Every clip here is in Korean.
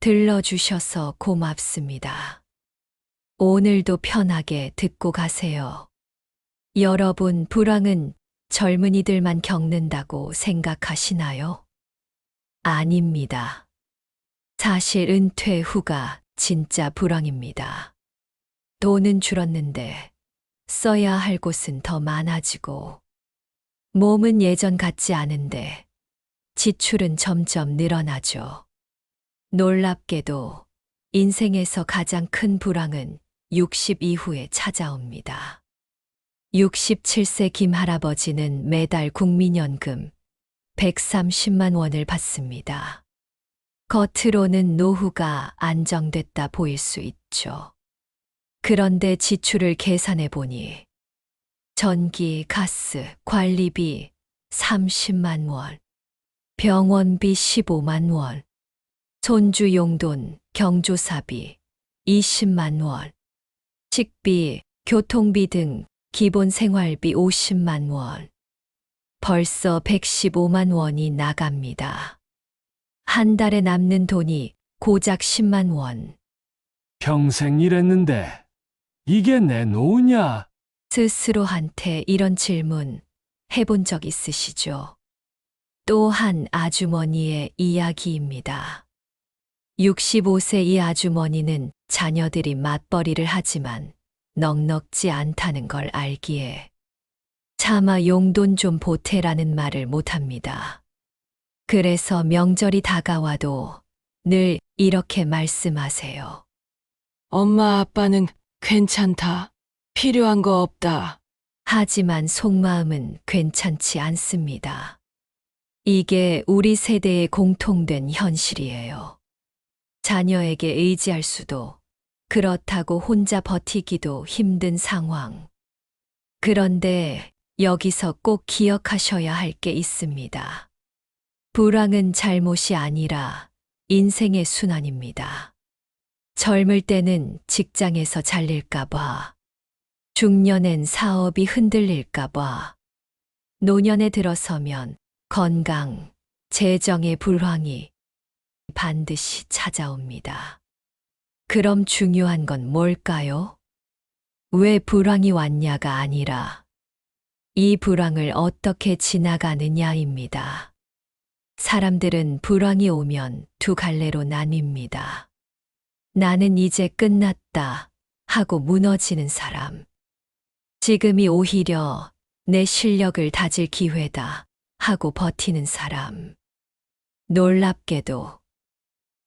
들러주셔서 고맙습니다. 오늘도 편하게 듣고 가세요. 여러분, 불황은 젊은이들만 겪는다고 생각하시나요? 아닙니다. 사실 은퇴 후가 진짜 불황입니다. 돈은 줄었는데 써야 할 곳은 더 많아지고, 몸은 예전 같지 않은데 지출은 점점 늘어나죠. 놀랍게도 인생에서 가장 큰 불황은 60 이후에 찾아옵니다. 67세 김 할아버지는 매달 국민연금 130만 원을 받습니다. 겉으로는 노후가 안정됐다 보일 수 있죠. 그런데 지출을 계산해 보니 전기, 가스, 관리비 30만 원, 병원비 15만 원, 손주 용돈, 경조사비 20만 원, 식비, 교통비 등 기본 생활비 50만 원. 벌써 115만 원이 나갑니다. 한 달에 남는 돈이 고작 10만 원. 평생 일했는데 이게 내 노후냐? 스스로한테 이런 질문 해본 적 있으시죠? 또 한 아주머니의 이야기입니다. 65세 이 아주머니는 자녀들이 맞벌이를 하지만 넉넉지 않다는 걸 알기에 차마 용돈 좀 보태라는 말을 못합니다. 그래서 명절이 다가와도 늘 이렇게 말씀하세요. 엄마 아빠는 괜찮다. 필요한 거 없다. 하지만 속마음은 괜찮지 않습니다. 이게 우리 세대의 공통된 현실이에요. 자녀에게 의지할 수도, 그렇다고 혼자 버티기도 힘든 상황. 그런데 여기서 꼭 기억하셔야 할 게 있습니다. 불황은 잘못이 아니라 인생의 순환입니다. 젊을 때는 직장에서 잘릴까봐, 중년엔 사업이 흔들릴까봐, 노년에 들어서면 건강, 재정의 불황이 반드시 찾아옵니다. 그럼 중요한 건 뭘까요? 왜 불황이 왔냐가 아니라 이 불황을 어떻게 지나가느냐입니다. 사람들은 불황이 오면 두 갈래로 나뉩니다. 나는 이제 끝났다 하고 무너지는 사람. 지금이 오히려 내 실력을 다질 기회다 하고 버티는 사람. 놀랍게도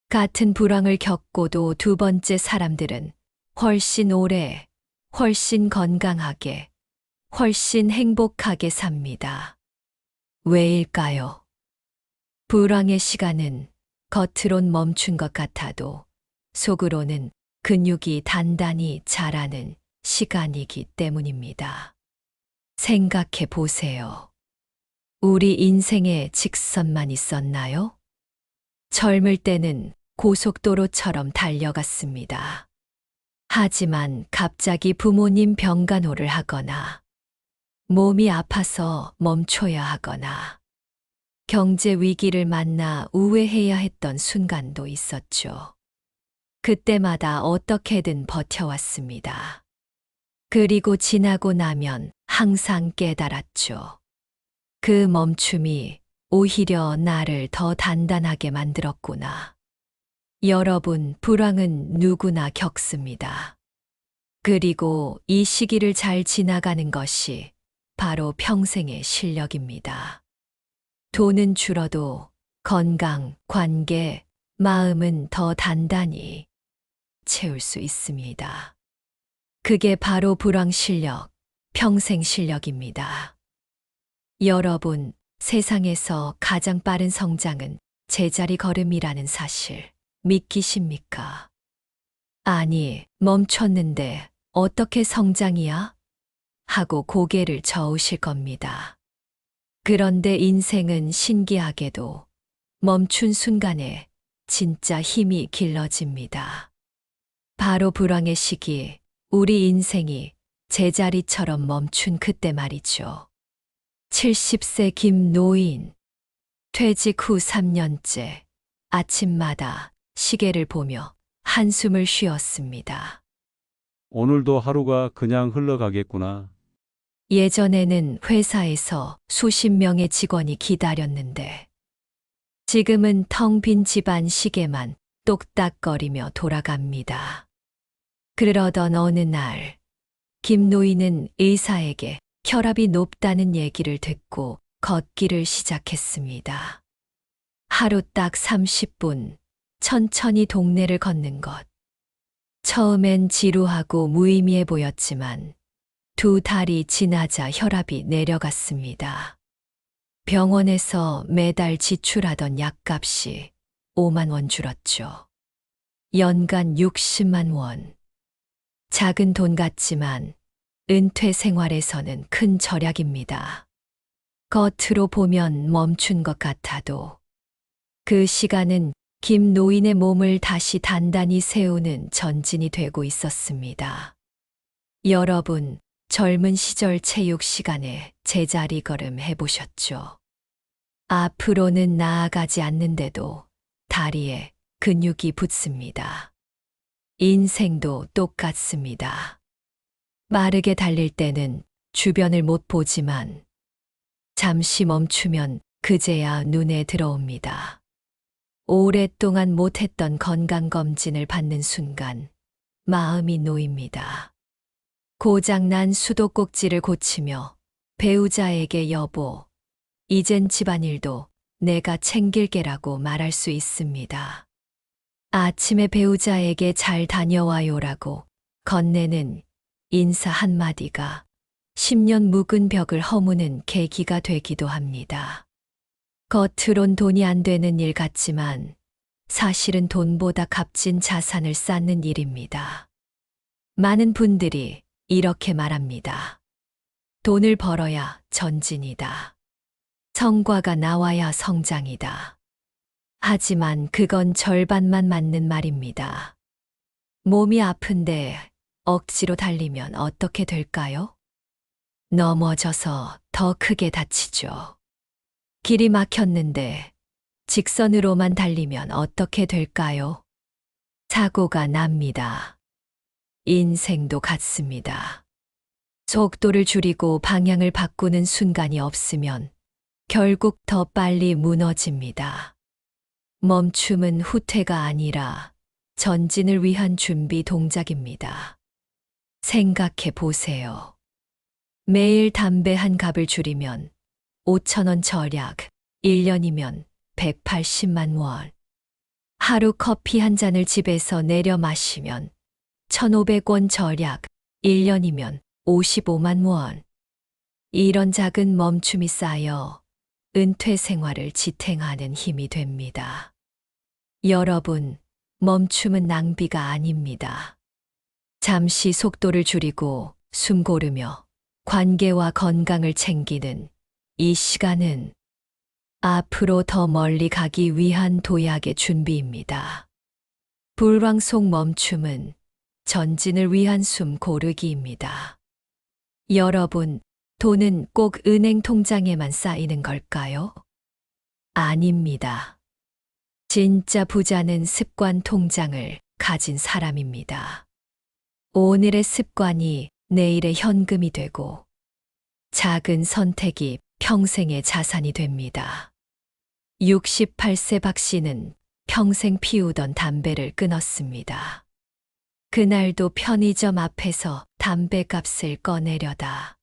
같은 불황을 겪고도 두 번째 사람들은 훨씬 오래, 훨씬 건강하게, 훨씬 행복하게 삽니다. 왜일까요? 불황의 시간은 겉으론 멈춘 것 같아도 속으로는 근육이 단단히 자라는 시간이기 때문입니다. 생각해 보세요. 우리 인생에 직선만 있었나요? 젊을 때는 고속도로처럼 달려갔습니다. 하지만 갑자기 부모님 병간호를 하거나, 몸이 아파서 멈춰야 하거나, 경제 위기를 만나 우회해야 했던 순간도 있었죠. 그때마다 어떻게든 버텨왔습니다. 그리고 지나고 나면 항상 깨달았죠. 그 멈춤이 오히려 나를 더 단단하게 만들었구나. 여러분, 불황은 누구나 겪습니다. 그리고 이 시기를 잘 지나가는 것이 바로 평생의 실력입니다. 돈은 줄어도 건강, 관계, 마음은 더 단단히 채울 수 있습니다. 그게 바로 불황 실력, 평생 실력입니다. 여러분, 세상에서 가장 빠른 성장은 제자리 걸음이라는 사실 믿기십니까? 아니, 멈췄는데 어떻게 성장이야? 하고 고개를 저으실 겁니다. 그런데 인생은 신기하게도 멈춘 순간에 진짜 힘이 길러집니다. 바로 불황의 시기, 우리 인생이 제자리처럼 멈춘 그때 말이죠. 70세 김 노인. 퇴직 후 3년째 아침마다 시계를 보며 한숨을 쉬었습니다. 오늘도 하루가 그냥 흘러가겠구나. 예전에는 회사에서 수십 명의 직원이 기다렸는데 지금은 텅 빈 집안 시계만 똑딱거리며 돌아갑니다. 그러던 어느 날, 김 노인은 의사에게 혈압이 높다는 얘기를 듣고 걷기를 시작했습니다. 하루 딱 30분, 천천히 동네를 걷는 것. 처음엔 지루하고 무의미해 보였지만 두 달이 지나자 혈압이 내려갔습니다. 병원에서 매달 지출하던 약값이 5만 원 줄었죠. 연간 60만 원. 작은 돈 같지만 은퇴 생활에서는 큰 절약입니다. 겉으로 보면 멈춘 것 같아도 그 시간은 김 노인의 몸을 다시 단단히 세우는 전진이 되고 있었습니다. 여러분, 젊은 시절 체육 시간에 제자리 걸음 해보셨죠? 앞으로는 나아가지 않는데도 다리에 근육이 붙습니다. 인생도 똑같습니다. 빠르게 달릴 때는 주변을 못 보지만 잠시 멈추면 그제야 눈에 들어옵니다. 오랫동안 못했던 건강검진을 받는 순간 마음이 놓입니다. 고장난 수도꼭지를 고치며 배우자에게 여보, 이젠 집안일도 내가 챙길게라고 말할 수 있습니다. 아침에 배우자에게 잘 다녀와요라고 건네는 인사 한마디가 10년 묵은 벽을 허무는 계기가 되기도 합니다. 겉으론 돈이 안 되는 일 같지만 사실은 돈보다 값진 자산을 쌓는 일입니다. 많은 분들이 이렇게 말합니다. 돈을 벌어야 전진이다. 성과가 나와야 성장이다. 하지만 그건 절반만 맞는 말입니다. 몸이 아픈데 억지로 달리면 어떻게 될까요? 넘어져서 더 크게 다치죠. 길이 막혔는데 직선으로만 달리면 어떻게 될까요? 사고가 납니다. 인생도 같습니다. 속도를 줄이고 방향을 바꾸는 순간이 없으면 결국 더 빨리 무너집니다. 멈춤은 후퇴가 아니라 전진을 위한 준비 동작입니다. 생각해 보세요. 매일 담배 한 갑을 줄이면 5,000원 절약, 1년이면 180만 원. 하루 커피 한 잔을 집에서 내려 마시면 1,500원 절약, 1년이면 55만 원. 이런 작은 멈춤이 쌓여 은퇴 생활을 지탱하는 힘이 됩니다. 여러분, 멈춤은 낭비가 아닙니다. 잠시 속도를 줄이고 숨 고르며 관계와 건강을 챙기는 이 시간은 앞으로 더 멀리 가기 위한 도약의 준비입니다. 불황 속 멈춤은 전진을 위한 숨 고르기입니다. 여러분, 돈은 꼭 은행 통장에만 쌓이는 걸까요? 아닙니다. 진짜 부자는 습관 통장을 가진 사람입니다. 오늘의 습관이 내일의 현금이 되고 작은 선택이 평생의 자산이 됩니다. 68세 박 씨는 평생 피우던 담배를 끊었습니다. 그날도 편의점 앞에서 담배값을 꺼내려다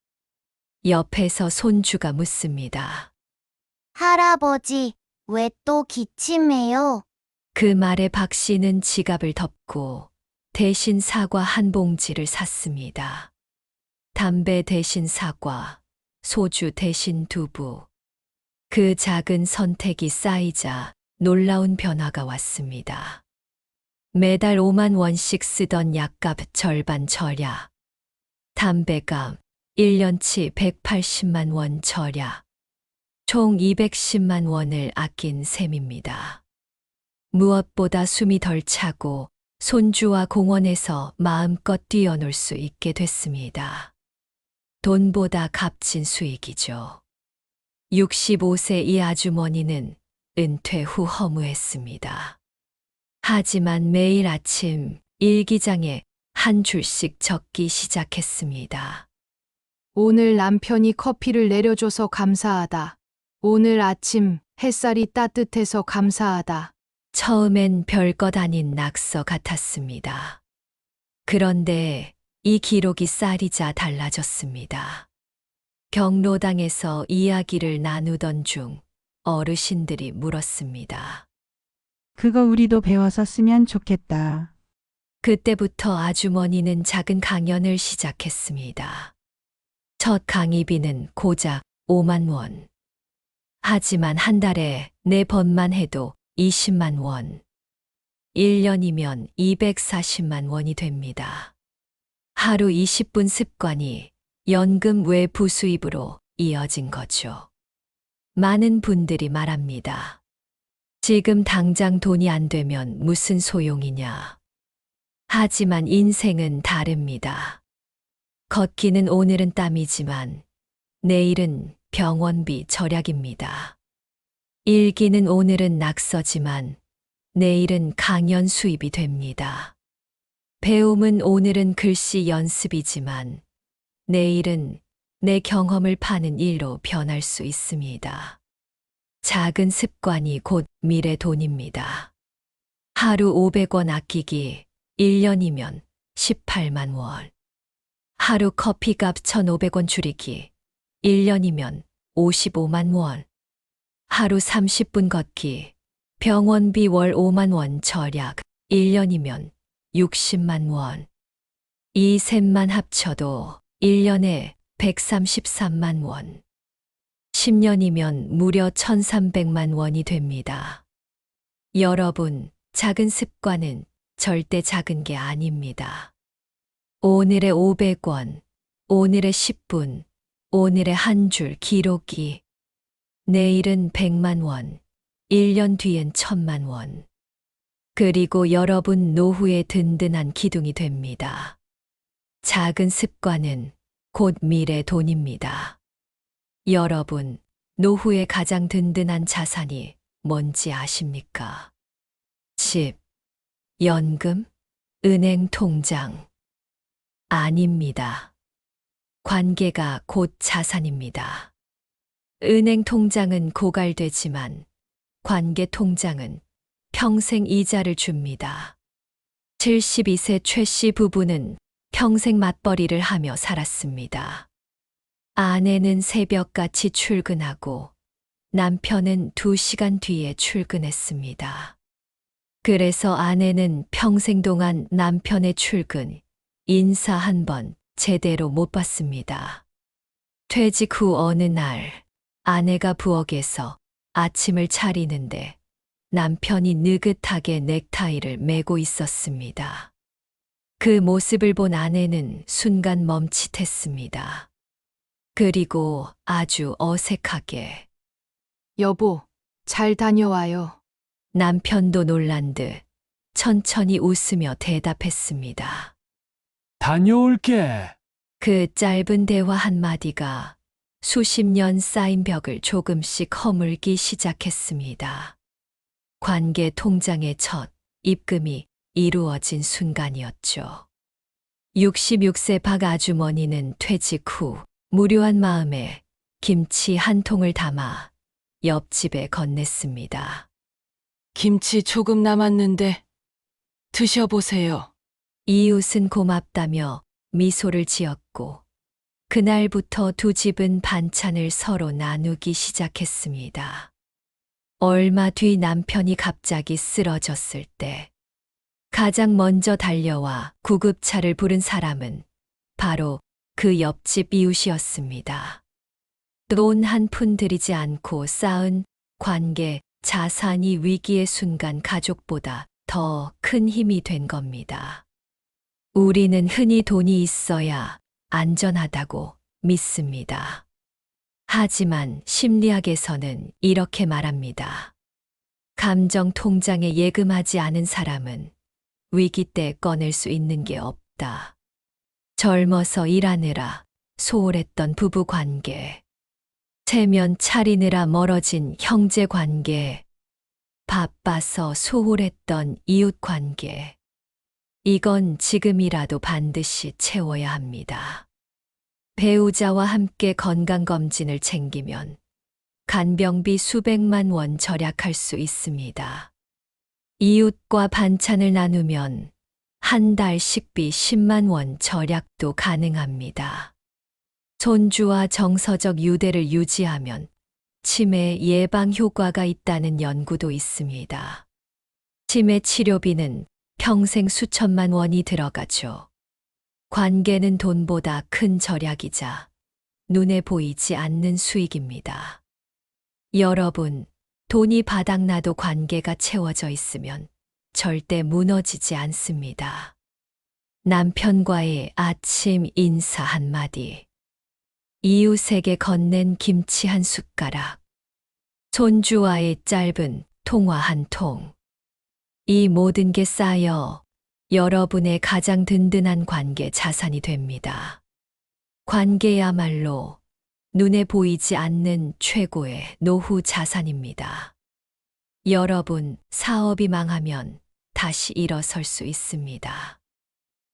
옆에서 손주가 묻습니다. 할아버지, 왜 또 기침해요? 그 말에 박 씨는 지갑을 덮고 대신 사과 한 봉지를 샀습니다. 담배 대신 사과, 소주 대신 두부. 그 작은 선택이 쌓이자 놀라운 변화가 왔습니다. 매달 5만 원씩 쓰던 약값 절반 절약. 담배값 1년치 180만 원 절약. 총 210만 원을 아낀 셈입니다. 무엇보다 숨이 덜 차고 손주와 공원에서 마음껏 뛰어놀 수 있게 됐습니다. 돈보다 값진 수익이죠. 65세 이 아주머니는 은퇴 후 허무했습니다. 하지만 매일 아침 일기장에 한 줄씩 적기 시작했습니다. 오늘 남편이 커피를 내려줘서 감사하다. 오늘 아침 햇살이 따뜻해서 감사하다. 처음엔 별것 아닌 낙서 같았습니다. 그런데 이 기록이 쌀이자 달라졌습니다. 경로당에서 이야기를 나누던 중 어르신들이 물었습니다. 그거 우리도 배워서 쓰면 좋겠다. 그때부터 아주머니는 작은 강연을 시작했습니다. 첫 강의비는 고작 5만 원. 하지만 한 달에 내 번만 해도 20만 원. 1년이면 240만 원이 됩니다. 하루 20분 습관이 연금 외 부수입으로 이어진 거죠. 많은 분들이 말합니다. 지금 당장 돈이 안 되면 무슨 소용이냐. 하지만 인생은 다릅니다. 걷기는 오늘은 땀이지만 내일은 병원비 절약입니다. 일기는 오늘은 낙서지만 내일은 강연 수입이 됩니다. 배움은 오늘은 글씨 연습이지만 내일은 내 경험을 파는 일로 변할 수 있습니다. 작은 습관이 곧 미래 돈입니다. 하루 500원 아끼기 1년이면 18만 원. 하루 커피값 1,500원 줄이기 1년이면 55만 원. 하루 30분 걷기 병원비 월 5만 원 절약 1년이면 60만 원. 이 셋만 합쳐도 1년에 133만 원. 10년이면 무려 1,300만 원이 됩니다. 여러분, 작은 습관은 절대 작은 게 아닙니다. 오늘의 500원, 오늘의 10분, 오늘의 한 줄 기록이, 내일은 100만 원, 1년 뒤엔 1,000만 원. 그리고 여러분 노후의 든든한 기둥이 됩니다. 작은 습관은 곧 미래 돈입니다. 여러분, 노후의 가장 든든한 자산이 뭔지 아십니까? 집, 연금, 은행 통장. 아닙니다. 관계가 곧 자산입니다. 은행 통장은 고갈되지만 관계 통장은 평생 이자를 줍니다. 72세 최 씨 부부는 평생 맞벌이를 하며 살았습니다. 아내는 새벽같이 출근하고 남편은 2시간 뒤에 출근했습니다. 그래서 아내는 평생 동안 남편의 출근, 인사 한 번 제대로 못 봤습니다. 퇴직 후 어느 날 아내가 부엌에서 아침을 차리는데 남편이 느긋하게 넥타이를 매고 있었습니다. 그 모습을 본 아내는 순간 멈칫했습니다. 그리고 아주 어색하게 여보, 잘 다녀와요. 남편도 놀란 듯 천천히 웃으며 대답했습니다. 다녀올게. 그 짧은 대화 한마디가 수십 년 쌓인 벽을 조금씩 허물기 시작했습니다. 관계 통장의 첫 입금이 이루어진 순간이었죠. 66세 박 아주머니는 퇴직 후 무료한 마음에 김치 한 통을 담아 옆집에 건넸습니다. 김치 조금 남았는데 드셔보세요. 이웃은 고맙다며 미소를 지었고 그날부터 두 집은 반찬을 서로 나누기 시작했습니다. 얼마 뒤 남편이 갑자기 쓰러졌을 때 가장 먼저 달려와 구급차를 부른 사람은 바로 그 옆집 이웃이었습니다. 돈 한 푼 들이지 않고 쌓은 관계, 자산이 위기의 순간 가족보다 더 큰 힘이 된 겁니다. 우리는 흔히 돈이 있어야 안전하다고 믿습니다. 하지만 심리학에서는 이렇게 말합니다. 감정 통장에 예금하지 않은 사람은 위기 때 꺼낼 수 있는 게 없다. 젊어서 일하느라 소홀했던 부부 관계, 체면 차리느라 멀어진 형제 관계, 바빠서 소홀했던 이웃 관계. 이건 지금이라도 반드시 채워야 합니다. 배우자와 함께 건강검진을 챙기면 간병비 수백만 원 절약할 수 있습니다. 이웃과 반찬을 나누면 한 달 식비 10만 원 절약도 가능합니다. 손주와 정서적 유대를 유지하면 치매 예방 효과가 있다는 연구도 있습니다. 치매 치료비는 평생 수천만 원이 들어가죠. 관계는 돈보다 큰 절약이자 눈에 보이지 않는 수익입니다. 여러분, 돈이 바닥나도 관계가 채워져 있으면 절대 무너지지 않습니다. 남편과의 아침 인사 한마디, 이웃에게 건넨 김치 한 숟가락, 손주와의 짧은 통화 한 통. 이 모든 게 쌓여 여러분의 가장 든든한 관계 자산이 됩니다. 관계야말로 눈에 보이지 않는 최고의 노후 자산입니다. 여러분, 사업이 망하면 다시 일어설 수 있습니다.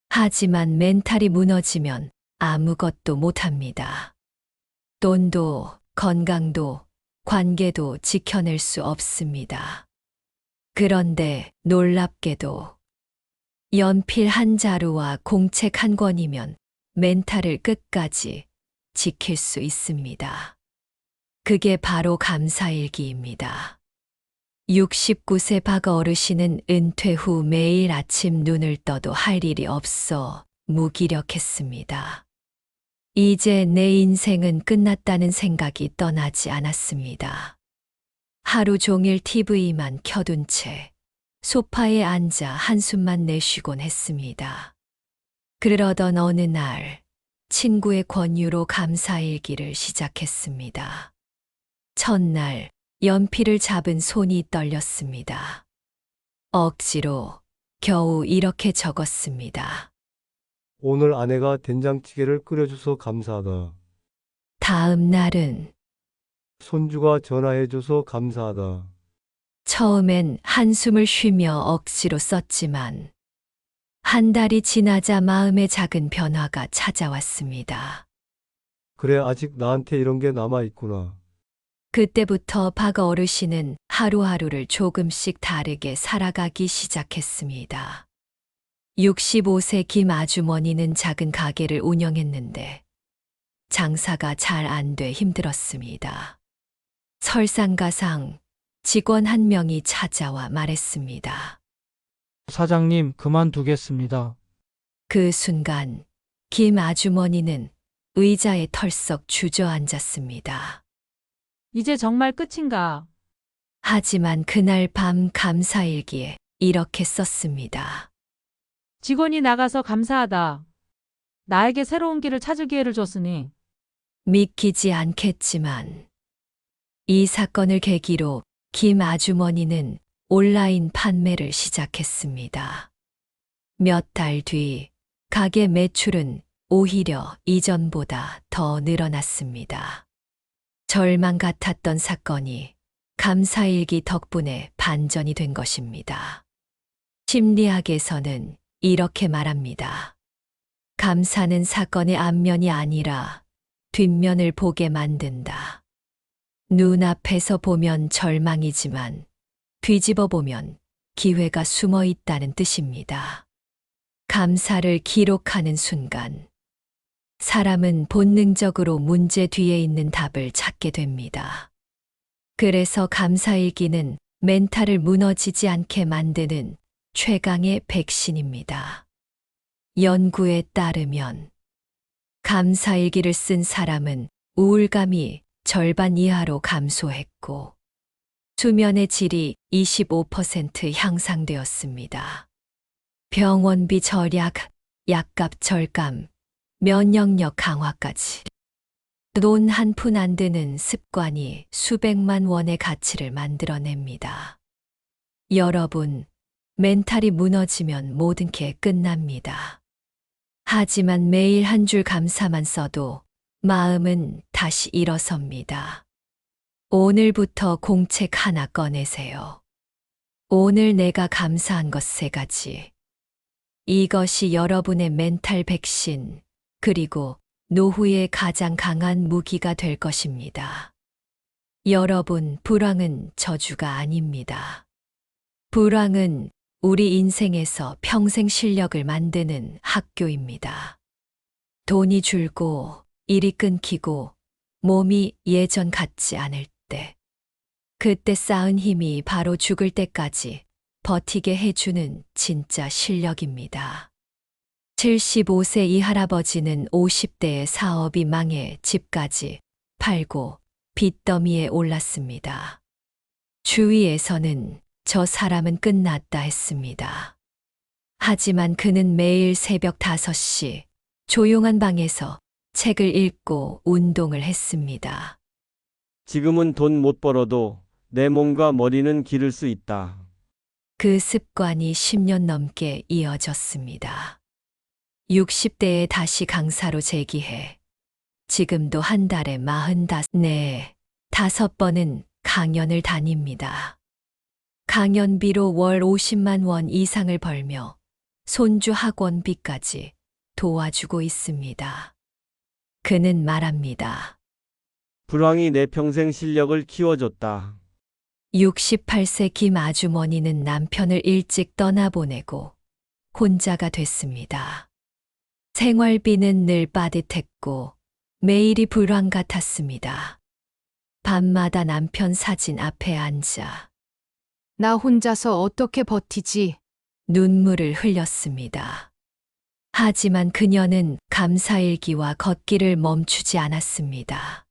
하지만 멘탈이 무너지면 아무것도 못합니다. 돈도, 건강도, 관계도 지켜낼 수 없습니다. 그런데 놀랍게도 연필 한 자루와 공책 한 권이면 멘탈을 끝까지 지킬 수 있습니다. 그게 바로 감사일기입니다. 69세 박 어르신은 은퇴 후 매일 아침 눈을 떠도 할 일이 없어 무기력했습니다. 이제 내 인생은 끝났다는 생각이 떠나지 않았습니다. 하루 종일 TV만 켜둔 채 소파에 앉아 한숨만 내쉬곤 했습니다. 그러던 어느 날 친구의 권유로 감사일기를 시작했습니다. 첫날 연필을 잡은 손이 떨렸습니다. 억지로 겨우 이렇게 적었습니다. 오늘 아내가 된장찌개를 끓여줘서 감사하다. 다음 날은 손주가 전화해줘서 감사하다. 처음엔 한숨을 쉬며 억지로 썼지만 한 달이 지나자 마음의 작은 변화가 찾아왔습니다. 그래, 아직 나한테 이런 게 남아있구나. 그때부터 박 어르신은 하루하루를 조금씩 다르게 살아가기 시작했습니다. 65세 김 아주머니는 작은 가게를 운영했는데 장사가 잘 안 돼 힘들었습니다. 설상가상 직원 한 명이 찾아와 말했습니다. 사장님, 그만두겠습니다. 그 순간 김 아주머니는 의자에 털썩 주저앉았습니다. 이제 정말 끝인가? 하지만 그날 밤 감사일기에 이렇게 썼습니다. 직원이 나가서 감사하다. 나에게 새로운 길을 찾을 기회를 줬으니. 믿기지 않겠지만 이 사건을 계기로 김 아주머니는 온라인 판매를 시작했습니다. 몇 달 뒤 가게 매출은 오히려 이전보다 더 늘어났습니다. 절망 같았던 사건이 감사일기 덕분에 반전이 된 것입니다. 심리학에서는 이렇게 말합니다. 감사는 사건의 앞면이 아니라 뒷면을 보게 만든다. 눈앞에서 보면 절망이지만 뒤집어 보면 기회가 숨어 있다는 뜻입니다. 감사를 기록하는 순간 사람은 본능적으로 문제 뒤에 있는 답을 찾게 됩니다. 그래서 감사일기는 멘탈을 무너지지 않게 만드는 최강의 백신입니다. 연구에 따르면 감사일기를 쓴 사람은 우울감이 절반 이하로 감소했고 수면의 질이 25% 향상되었습니다. 병원비 절약, 약값 절감, 면역력 강화까지. 돈 한 푼 안 드는 습관이 수백만 원의 가치를 만들어냅니다. 여러분, 멘탈이 무너지면 모든 게 끝납니다. 하지만 매일 한 줄 감사만 써도 마음은 다시 일어섭니다. 오늘부터 공책 하나 꺼내세요. 오늘 내가 감사한 것 3가지. 이것이 여러분의 멘탈 백신, 그리고 노후의 가장 강한 무기가 될 것입니다. 여러분, 불황은 저주가 아닙니다. 불황은 우리 인생에서 평생 실력을 만드는 학교입니다. 돈이 줄고, 일이 끊기고, 몸이 예전 같지 않을 때. 그때 쌓은 힘이 바로 죽을 때까지 버티게 해주는 진짜 실력입니다. 75세 이 할아버지는 50대에 사업이 망해 집까지 팔고 빚더미에 올랐습니다. 주위에서는 저 사람은 끝났다 했습니다. 하지만 그는 매일 새벽 5시 조용한 방에서 책을 읽고 운동을 했습니다. 지금은 돈 못 벌어도 내 몸과 머리는 기를 수 있다. 그 습관이 10년 넘게 이어졌습니다. 60대에 다시 강사로 재기해 지금도 한 달에 45번은 강연을 다닙니다. 강연비로 월 50만 원 이상을 벌며 손주 학원비까지 도와주고 있습니다. 그는 말합니다. 불황이 내 평생 실력을 키워줬다. 68세 김 아주머니는 남편을 일찍 떠나보내고 혼자가 됐습니다. 생활비는 늘 빠듯했고 매일이 불황 같았습니다. 밤마다 남편 사진 앞에 앉아 나 혼자서 어떻게 버티지? 눈물을 흘렸습니다. 하지만 그녀는 감사일기와 걷기를 멈추지 않았습니다.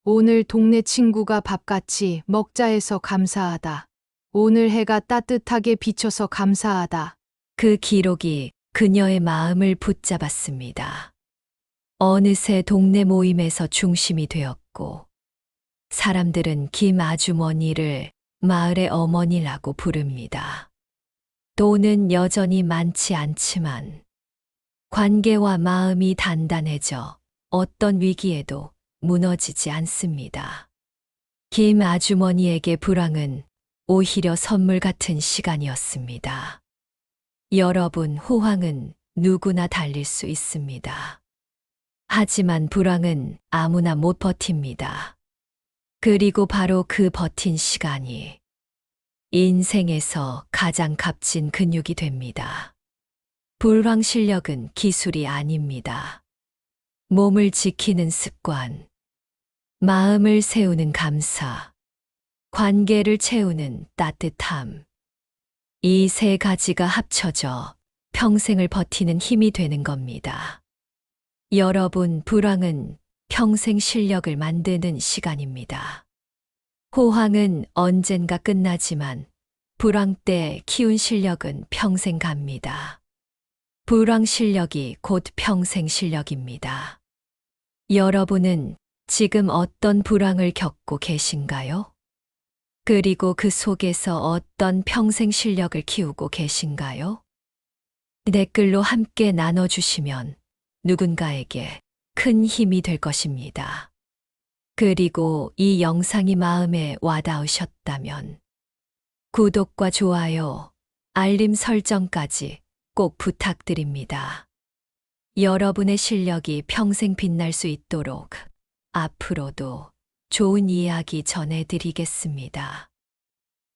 오늘 동네 친구가 밥같이 먹자 해서 감사하다. 오늘 해가 따뜻하게 비쳐서 감사하다. 그 기록이 그녀의 마음을 붙잡았습니다. 어느새 동네 모임에서 중심이 되었고 사람들은 김 아주머니를 마을의 어머니라고 부릅니다. 돈은 여전히 많지 않지만 관계와 마음이 단단해져 어떤 위기에도 무너지지 않습니다. 김 아주머니에게 불황은 오히려 선물 같은 시간이었습니다. 여러분, 호황은 누구나 달릴 수 있습니다. 하지만 불황은 아무나 못 버팁니다. 그리고 바로 그 버틴 시간이 인생에서 가장 값진 근육이 됩니다. 불황 실력은 기술이 아닙니다. 몸을 지키는 습관, 마음을 세우는 감사, 관계를 채우는 따뜻함. 이 3가지가 합쳐져 평생을 버티는 힘이 되는 겁니다. 여러분, 불황은 평생 실력을 만드는 시간입니다. 호황은 언젠가 끝나지만 불황 때 키운 실력은 평생 갑니다. 불황 실력이 곧 평생 실력입니다. 여러분은 지금 어떤 불황을 겪고 계신가요? 그리고 그 속에서 어떤 평생 실력을 키우고 계신가요? 댓글로 함께 나눠주시면 누군가에게 큰 힘이 될 것입니다. 그리고 이 영상이 마음에 와닿으셨다면 구독과 좋아요, 알림 설정까지 꼭 부탁드립니다. 여러분의 실력이 평생 빛날 수 있도록 앞으로도 좋은 이야기 전해드리겠습니다.